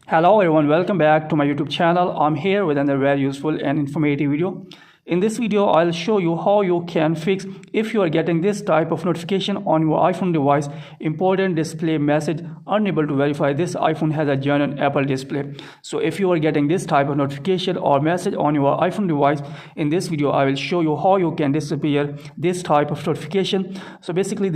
Hello everyone, welcome back to my YouTube channel. I'm here with another very useful and informative video. In this video, I'll show you how you can fix if you are getting this type of notification on your iPhone device, important display message, unable to verify this iPhone has a genuine Apple display. So if you are getting this type of notification or message on your iPhone device, in this video, I will show you how you can disappear this type of notification. So basically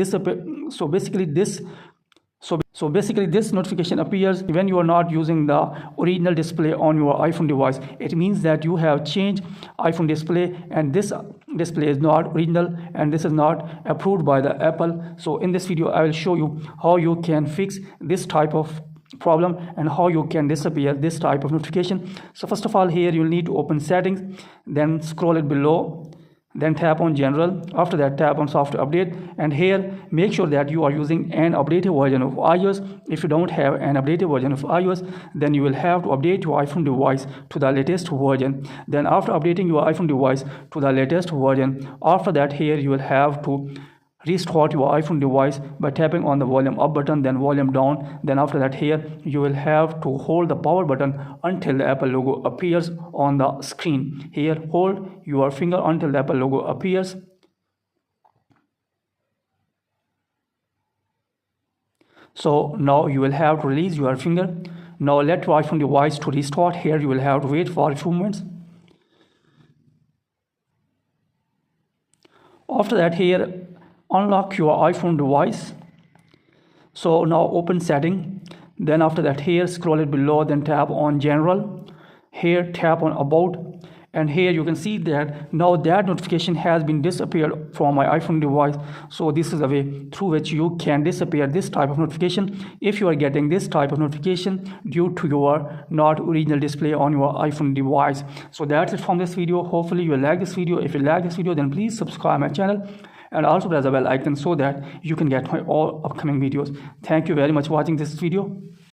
this notification appears when you are not using the original display on your iPhone device. It means that you have changed iPhone display and this display is not original and this is not approved by the Apple. So in this video, I will show you how you can fix this type of problem and how you can disappear this type of notification. So first of all, here you will need to open settings, then scroll it below, then tap on general. After that, tap on software update, and here make sure that you are using an updated version of iOS. If you don't have an updated version of iOS, then you will have to update your iPhone device to the latest version. Then after updating your iPhone device to the latest version, after that, here you will have to restart your iPhone device by tapping on the volume up button, then volume down. Then after that, here you will have to hold the power button until the Apple logo appears on the screen. Here, hold your finger until the Apple logo appears. So now you will have to release your finger. Now let your iPhone device to restart. Here you will have to wait for a few moments. After that, here unlock your iPhone device. So now open setting, then after that, here scroll it below, then tap on general. Here tap on about, and here you can see that now that notification has been disappeared from my iPhone device. So this is a way through which you can disappear this type of notification if you are getting this type of notification due to your not original display on your iPhone device. So that's it from this video. Hopefully you will like this video. If you like this video, then please subscribe my channel and also press the bell icon so that you can get my all upcoming videos. Thank you very much for watching this video.